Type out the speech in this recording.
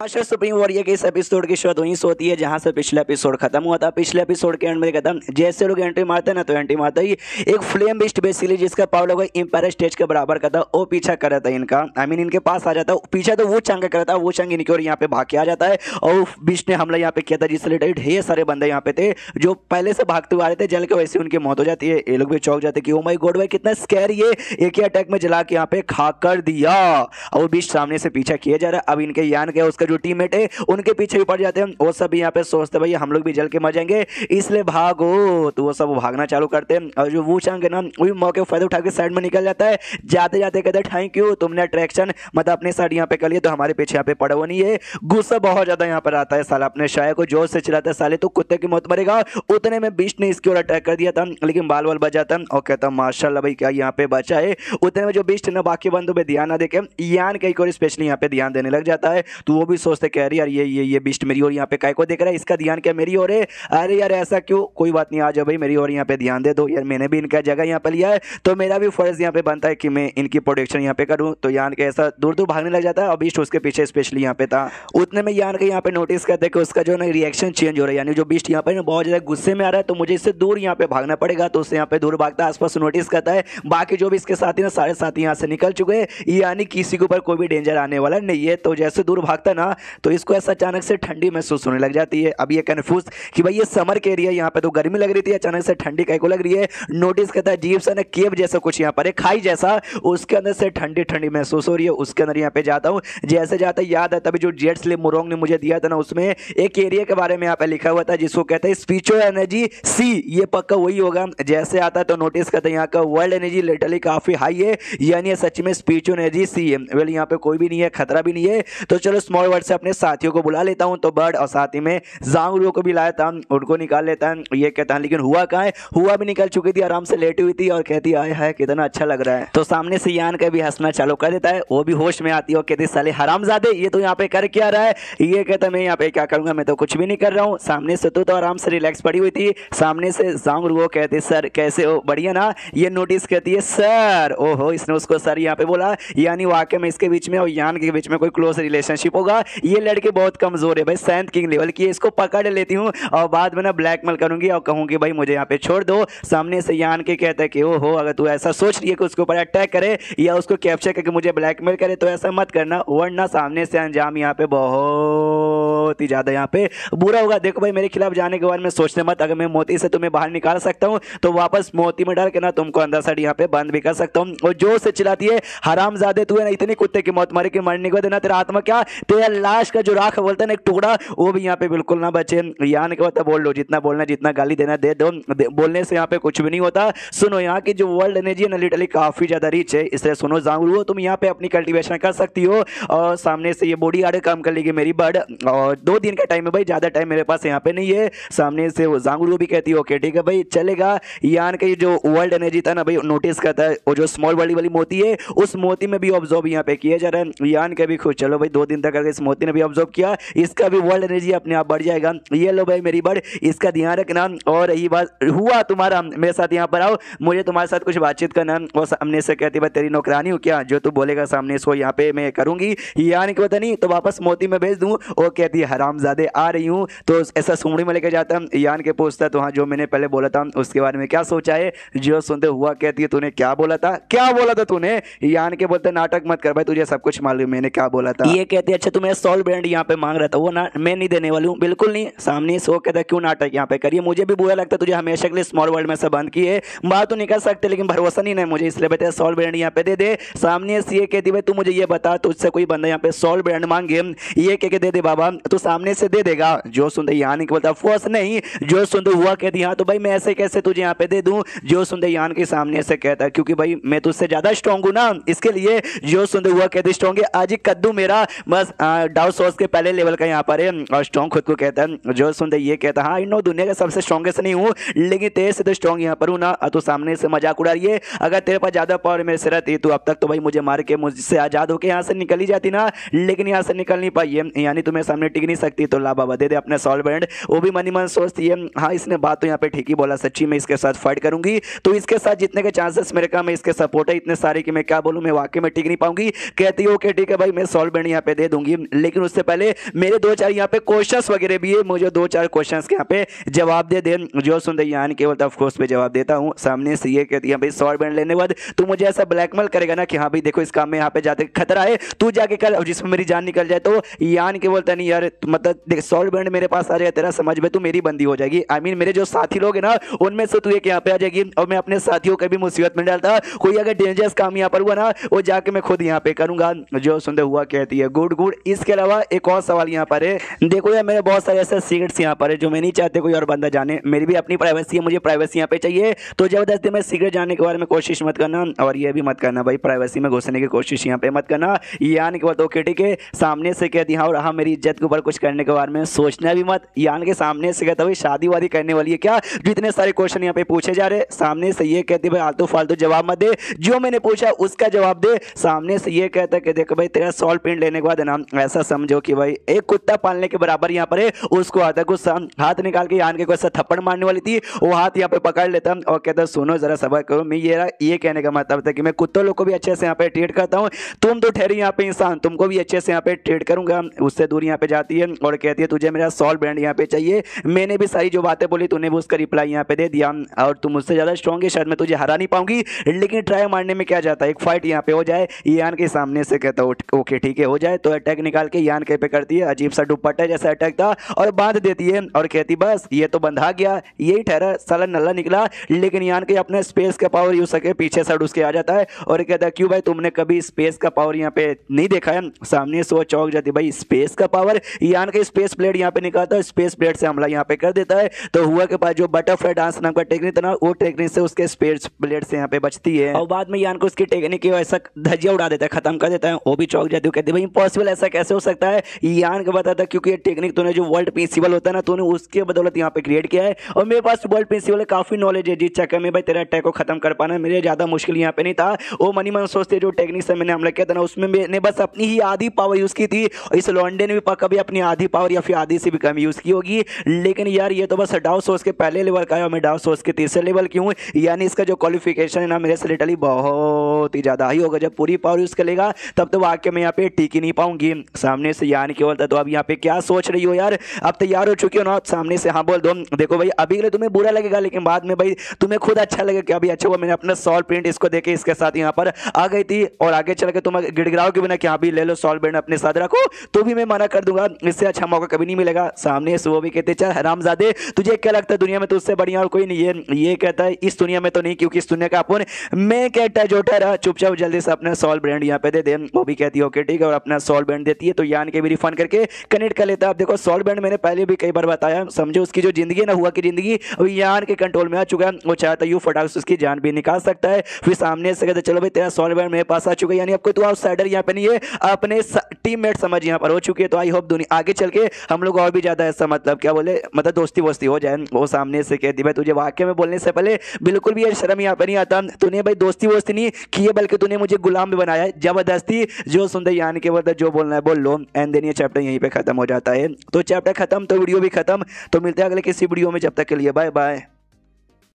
Master supreme warrior के इस episode की शुरुआत वहीं से होती है जहां से पिछला एपिसोड खत्म हुआ था। पिछले एपिसोड के एंड में खत्म जैसे लोग एंट्री मारते हैं ना, तो एंट्री मारते ही एक फ्लेम बिस्ट बेसिकली जिसका पावर लोग इंपायर स्टेज के बराबर का था, वो पीछा कर रहा था इनका। आई मीन इनके पास आ जाता है पीछा, तो वो चंग कर रहा था, वो चंग इनकी और यहाँ पे भाग के आ जाता है और बिस्ट ने हमला यहाँ पे किया था, जिससे रिलेटेड ढेर सारे बंदे यहाँ पे थे जो पहले से भागते हुए आ रहे थे। जल के वैसे उनकी मौत हो जाती है। ये लोग भी चौंक जाते कि ओ माय गॉड भाई कितना स्कैरी है, एक ही अटैक में जला के यहाँ पे खा कर दिया। और वो बिस्ट सामने से पीछा किया जा रहा है। अब इनके यान के उसका जो टीममेट है उनके पीछे भी पड़ जाते हैं। वो सब यहाँ पे सोचते भाई हम लोग भी जल के मर जाएंगे, इसलिए भागो। तो वो सब भागना चालू करते हैं और जो वो चंग है ना, वही मौके का फायदा उठा के साइड में निकल जाता है। जाते जाते कहते थैंक यू, तुमने अट्रैक्शन मतलब अपने साइड यहाँ पे कर लिया, तो हमारे पीछे यहाँ पे पड़ा हुआ नहीं है। गुस्सा बहुत ज्यादा यहाँ पर आता है। साला अपने शाया को जोर से चिल्लाता है, साले तो कुत्ते की मौत मरेगा। उतने में बिस्ट ने इसकी ओर अटैक कर दिया था, लेकिन बाल बाल बच जाता और कहता माशाल्लाह भाई क्या यहाँ पे बचा है। उतने में जो बिस्ट ने बाकी बंदों पे ध्यान ना देके यान के और स्पेशली यहाँ पे ध्यान देने लग जाता है। तो वो भी सोचते कह रही यार ये बिस्ट मेरी और यहाँ पे काय को देख रहा है, इसका ध्यान क्या मेरी ओर है। अरे यार ऐसा क्यों, कोई बात नहीं, आ जाओ भाई मेरी ओर यहाँ पे ध्यान दे दो यार, मैंने भी इनका जगह यहाँ पे लिया है, तो मेरा भी फर्ज यहाँ पे बनता है कि मैं इनकी प्रोटेक्शन यहाँ पे करूँ। तो यान के ऐसा दूर दूर भागने लग जाता है और बिस्ट उसके पीछे स्पेशली यहाँ पे था। उतने में यान के यहाँ पे नोटिस करते कि उसका जो ना रिएक्शन चेंज हो रहा है, यानी जो बिस्ट यहाँ पे बहुत ज्यादा गुस्से में आ रहा है, तो मुझे इससे दूर यहाँ पे भागना पड़ेगा। तो उससे यहाँ पे दूर भागता है, आसपास नोटिस करता है बाकी जो भी इसके साथी ना सारे साथी यहाँ से निकल चुके हैं, यानी किसी के ऊपर कोई भी डेंजर आने वाला नहीं है। तो जैसे दूर भागता ना, तो इसको ऐसा अचानक से ठंडी महसूस होने लग जाती है। अब ये कंफ्यूज कि भाई ये समर के एरिया यहाँ पे तो गर्मी लग रही थी, अचानक से ठंडी कैको लग रही है। नोटिस करता है अजीब सा ना केव जैसा कुछ यहाँ पर है, खाई जैसा, उसके अंदर से ठंडी ठंडी महसूस हो रही है। उसके अंदर यहाँ पे जाता हूँ, जैसे जाता याद आता भी जो जेट स्लिप मोरोंग ने मुझे दिया था ना, उसमें एक एरिया के बारे में यहाँ पे लिखा हुआ था जिसको कहते हैं स्पिरिचुअल एनर्जी सी। ये पक्का वही होगा। जैसे आता है तो नोटिस करते हैं यहाँ का वर्ल्ड एनर्जी लिटरली काफी हाई है, यानी सच में स्पिरिचुअल एनर्जी सी है। वेल यहाँ पे कोई भी नहीं है, खतरा भी नहीं है। तो चलो स्मॉल वर्ड से अपने साथियों को बुला लेता हूँ। तो बर्ड और साथ ही में जांगरू को भी लाया था, उनको निकाल लेता है। ये कहता है लेकिन हुआ कहाँ है, हुआ भी निकल चुकी थी, आराम से लेटी हुई थी और कहती आए है कितना अच्छा लग रहा है। तो सामने से यान का भी हंसना चालू कर देता है, वो भी होश में आती है और कहती साले हरामजादे ये तो यहाँ पे कर क्या रहा है। ये कहता मैं यहाँ पे क्या करूंगा, मैं तो कुछ भी नहीं कर रहा हूँ। सामने से तो आराम से रिलैक्स पड़ी हुई थी। सामने से जांगरू को कहते सर कैसे हो, बढ़िया ना। ये नोटिस करती है सर, ओहो इसने उसको सर यहाँ पे बोला, यानी वाकई में इसके बीच में और यान के बीच में कोई क्लोज रिलेशनशिप होगा। ये लड़के बहुत कमजोर है भाई, सैंत किंग लेवल की, इसको पकड़ लेती हूँ और बाद में ना ब्लैकमेल करूंगी और कहूंगी भाई मुझे यहाँ पे छोड़ दो। सामने से यान के कहता है कि ओहो अगर तू ऐसा सोच रही है कि उसके ऊपर अटैक करे या उसको कैप्चर करके मुझे ब्लैकमेल करे तो ऐसा मत करना, वरना सामने से अंजाम यहाँ पे बहुत ही ज्यादा यहाँ पे बुरा होगा। देखो भाई मेरे खिलाफ जाने के बाद में सोचने मत, अगर मैं मोती से तुम्हें बाहर निकाल सकता हूँ तो वापस मोती में डाल के ना तुमको अंदर साइड यहाँ पे बंद भी कर सकता हूँ। और जोर से चिल्लाती है हरामजादे तू है ना इतनी कुत्ते की मौत मारे कि मरने के बाद ना तेरा आत्मा क्या तेरा लाश का जो राख बोलते हैं ना एक टुकड़ा, वो भी यहाँ पे बिल्कुल ना बचे। यान के बाद बोल लो जितना बोलना जितना गाली देना दे दो, बोलने से यहाँ पे कुछ भी नहीं होता। सुनो यहाँ की जो वर्ल्ड एनर्जी है ना लिटरली काफी ज्यादा रिच है, इसलिए सुनो जांगरू तुम यहाँ पे अपनी कल्टीवेशन कर सकती हो। और सामने से ये बॉडी आर्डर काम कर लेगी मेरी बर्ड, और 2 दिन का टाइम है भाई, ज्यादा टाइम मेरे पास यहाँ पे नहीं है। सामने से वो जांगरू भी कहती है ओके ठीक है भाई चलेगा। यान की जो वर्ल्ड एनर्जी था ना भाई नोटिस करता है, वो जो स्मॉल बॉडी वाली मोती है उस मोती में भी ऑब्जर्व यहाँ पे किया जा रहा है। यान के भी खुश, चलो भाई 2 दिन तक अगर इस मोती ने भी ऑब्जर्व किया, इसका भी वर्ल्ड एनर्जी अपने आप बढ़ जाएगा। ये लो भाई मेरी बर्ड, इसका ध्यान रखना। और यही बात हुआ तुम्हारा, मेरे साथ यहाँ पर आओ, मुझे तुम्हारे साथ कुछ बातचीत करना। और सामने से कहती भाई तेरी नौकरानी हूँ क्या, जो तू बोलेगा सामने इसको यहाँ पे मैं करूंगी। यान के पता नहीं तो वापस मोती में भेज दूं। वो कहती है हरामजादे आ रही हूँ। तो ऐसा सूंडी में लेकर जाता यान के पूछता तो हाँ जो मैंने पहले बोला था उसके बारे में क्या सोचा है। जो सुनते हुआ कहती है तूने क्या बोला था, क्या बोला था तूने। यान के बोलते नाटक मत कर भाई, तुझे सब कुछ मालूम मैंने क्या बोला था। ये कहते अच्छा तुम्हें सॉल ब्रांड यहाँ पे मांग रहा था, वो ना मैं नहीं देने वाली हूँ बिल्कुल नहीं। सामने से वो कहता क्यों नाटक यहाँ पे करिए, मुझे भी बुरा लगता है तुझे हमेशा के लिए स्मॉल वर्ल्ड में से बंद किए, बात तो नहीं कर सकते लेकिन भरोसा नहीं है मुझे, इसलिए बेटा सॉल ब्रांड यहाँ पे दे दे। सामने से ये कहती भाई तू मुझे ये बता तुझसे कोई बंदा यहाँ पे सॉल ब्रांड मांगे, ये कह के दे दे बाबा, तो सामने से दे देगा। जो सुनते यान के बोलता फोर्स नहीं, जो सुनते हुआ कहती हाँ तो भाई मैं ऐसे कैसे तुझे यहाँ पे दे दूं। जो सुनते यान के सामने से कहता है क्योंकि भाई मैं तुझसे ज्यादा स्ट्रॉन्ग हूँ ना, इसके लिए। जो सुनते हुआ कहती स्ट्रॉन्ग है आज ही कद्दू मेरा बस डाउट सोर्स के पहले लेवल का यहाँ पर है और स्ट्रॉन्ग खुद को कहता है। जो सुनते ये कहता हाँ नो दुनिया का सबसे स्ट्रॉन्गेस्ट नहीं हूँ लेकिन तेरे से तो स्ट्रॉन्ग यहाँ पर हूँ ना। तो सामने से मजाक उड़ा रही है, अगर तेरे पास ज्यादा पावर मेरे से रहती तो अब तक तो भाई मुझे मार के मुझसे आजाद होकर यहाँ से निकल ही जाती ना, लेकिन यहाँ से निकल नहीं पाई है, यानी तुम्हें सामने टिक नहीं सकती तो ला बाबा दे दे अपने सॉल्व बैंड। वो भी मनी मन सोचती है हाँ इसने बात तो यहाँ पे ठीक ही बोला, सच्ची में इसके साथ फाइट करूंगी तो इसके साथ जीतने के चांसेस मेरे कम है, इसके सपोर्ट है इतने सारे कि मैं क्या बोलूँ, मैं वाकई में टिक नहीं पाऊंगी। कहती है ओके ठीक है भाई मैं सॉल्व बैंड यहाँ पे दे दूंगी, लेकिन उससे पहले मेरे 2-4 यहाँ पे क्वेश्चंस वगैरह भी है, मुझे 2-4 क्वेश्चंस के यहाँ पे जवाब दे दे। जो सुनते यान केवल ऑफ कोर्स पे जवाब देता हूँ। सामने से ये कहती है भाई सॉल्व बैंड लेने के बाद तू मुझे ऐसा ब्लैकमेल करेगा ना कि हाँ भाई देखो इस काम में यहाँ पे जाते खतरा है, तू जाके कर और जिसमें मेरी जान निकल जाए तो यान के बोलता नहीं यार, मतलब देख सॉल्व बैंड मेरे पास आ जाएगा तेरा समझ में, तू मेरी बंदी हो जाएगी। आई मीन मेरे जो साथी लोग हैं ना उनमें से तू एक यहाँ पे आ जाएगी और मैं अपने साथियों को भी मुसीबत में डालता, कोई अगर डेंजरस काम यहाँ पर हुआ ना वो जाके मैं खुद यहाँ पे करूंगा। जो सुनते हुआ कहती है गुड गुड। इसके अलावा एक और सवाल यहाँ पर है, देखो यार मेरे बहुत सारे ऐसे सीक्रेट्स यहाँ पर है जो मैं नहीं चाहते कोई और बंदा जाने, मेरी भी अपनी प्राइवेसी है, मुझे प्राइवेसी यहाँ पे चाहिए, तो जबरदस्ती में सीक्रेट जानने के बारे में कोशिश मत करना और ये भी मत करना भाई प्राइवेसी में घुसने की कोशिश यहाँ पे मत करना। यान के बाद ओके ठीक है सामने से कहती हाँ और हाँ मेरी इज्जत के ऊपर कुछ करने के बारे में सोचना भी मत। यान के सामने से कहता भाई शादी वादी करने वाली है क्या, जो इतने सारे क्वेश्चन यहाँ पे पूछे जा रहे। सामने से ये कहती भाई आलतू फालतू जवाब मत दे, जो मैंने पूछा उसका जवाब दे। सामने से ये कहता कि देखो भाई तेरा सॉल्व पेंट लेने के बाद ना ऐसा समझो कि भाई एक कुत्ता पालने के बराबर यहाँ पर है, उसको आता गुस्सा, हाथ निकाल के यान के को ऐसा थप्पड़ मारने वाली थी, वो हाथ यहाँ पे पकड़ लेता और कहता सुनो जरा सबर करो। मैं ये कहने का मतलब था कि मैं कुत्तों लोग को भी अच्छे से यहाँ पे ट्रीट करता हूँ, तुम तो ठहरी यहाँ पे इंसान, तुमको भी अच्छे से यहाँ पे ट्रीट करूंगा। उससे दूर यहाँ पे जाती है और कहती है तुझे मेरा सॉल्व बैंड यहाँ पे चाहिए। मैंने भी सारी जो बातें बोली तूने भी उसका रिप्लाई यहाँ पे दे दिया और तुम मुझसे ज्यादा स्ट्रॉन्ग है, शायद मैं तुझे हरा नहीं पाऊंगी, लेकिन ट्राई मारने में क्या जाता है, एक फाइट यहाँ पे हो जाए। यान के सामने से कहता ओके ठीक है हो जाए, तो अटैक निकाल के यान के पे करती है, अजीब सा दुपट्टा जैसा अटैक था और बांध देती है और कहती बस ये तो बंधा गया, यही ठहरा साला नल्ला निकला। लेकिन यान के अपने स्पेस का पावर यूज सके पीछे साइड उसके आ जाता है और कहता क्यों भाई तुमने कभी स्पेस का पावर यहाँ पे नहीं देखा है। सामने से वो चौंक जाती भाई स्पेस का पावर, यान के स्पेस ब्लेड यहाँ पे निकालता है, स्पेस ब्लेड से हमला यहाँ पे कर देता है। तो हुआ के पास जो बटरफ्लाई डांस नाम का टेक्निक था ना वो टेक्निक से उसके स्पेस ब्लेड से यहाँ पे बचती है और बाद में यान को उसकी टेक्निक ऐसा धज्जिया उड़ा देता है, खत्म कर देता है। वो भी चौंक जाती है, कहती भाई इम्पॉसिबल ऐसा कैसे हो सकता है। यान को बताता क्योंकि ये टेक्निक तूने जो वर्ल्ड प्रिंसिपल होता है ना तूने उसके बदौलत यहाँ पे क्रिएट किया है और मेरे पास वर्ल्ड प्रिंसिपल काफी नॉलेज है, जिस चक्कर में भाई तेरा अटैक को खत्म कर पाना मेरे ज्यादा मुश्किल यहाँ पे नहीं था। वो मनी मन सोचते जो टेक्निक से मैंने हमला किया था ना उसमें मैंने बस अपनी ही आधी पावर यूज की थी, इस लॉन्डे ने भी पक्का भी अपनी आधी पावर या फिर आधी से भी कम यूज की होगी। लेकिन यार ये तो बस डाउ सोर्स के पहले लेवल का है और मैं डाउ सोर्स के तीसरे लेवल की हूँ, यानी इसका जो क्वालिफिकेशन है ना मेरे से लिटरली बहुत ही ज्यादा हाई होगा। जब पूरी पावर यूज करेगा तब तो वाकई में यहाँ पे टिक ही नहीं पाऊंगी। सामने से यान की बोलता तो अब यहाँ पे क्या सोच रही हो यार, अब तैयार हो चुकी हो ना। सामने से हाँ बोल दो, देखो भाई अभी के लिए तुम्हें बुरा लगेगा लेकिन बाद में भाई तुम्हें खुद अच्छा लगेगा कि अभी अच्छा हुआ मैंने अपना सॉल्व प्रिंट इसको देके इसके साथ यहाँ पर आ गई थी और आगे चल के तुम गिड़गिड़ाओगे बिना कि हाँ भी ले लो सॉल्व प्रिंट अपने साथ रखो, तो भी मैं मना कर दूंगा, इससे अच्छा मौका कभी नहीं मिलेगा। सामने से वो भी कहते चल हरामजादे तुझे क्या लगता है दुनिया में तुझसे बढ़िया और कोई नहीं है। ये कहता है इस दुनिया में तो नहीं क्योंकि इस दुनिया का अपन मैं कहता है जो ठहरा चुपचाप जल्दी से अपना सॉल्व ब्रांड यहाँ पे दे दे। वो भी कहती है ओके ठीक है और अपना सॉल्व ब्रांड देती है, तो यान के भी रिफंड करके कनेक्ट कर लेता है। अब देखो सॉल्व ब्रांड मैंने पहले भी कई बार बताया, समझो उसकी जो जिंदगी ना हुआ की जिंदगी यान के कंट्रोल में आ चुका है, वो चाहता यू फटाक से उसकी जान भी निकाल सकता है। फिर सामने से कहते चलो भाई तेरा सॉल्व ब्रांड मेरे पास आ चुका है, यानी अब कोई तो आउटसाइडर यहाँ पे नहीं है, अपने टीममेट समझ यहाँ पर हो चुकी है। तो आई होप दुनिया आगे चल के हम लोग और भी ज्यादा ऐसा मतलब क्या बोले मतलब दोस्ती वोस्ती हो जाए। वो सामने से कहती भाई तुझे वाकई में बोलने से पहले बिल्कुल भी ये शर्म यहाँ पे नहीं आता, तूने भाई दोस्ती वोस्ती नहीं की है बल्कि तूने मुझे गुलाम भी बनाया है जबरदस्ती। जो सुनते यान के बाद जो बोलना है बोल लो एंड देन ये चैप्टर यहीं पे खत्म हो जाता है। तो चैप्टर खत्म तो वीडियो भी खत्म, तो मिलते हैं अगले किसी वीडियो में, जब तक के लिए बाय बाय।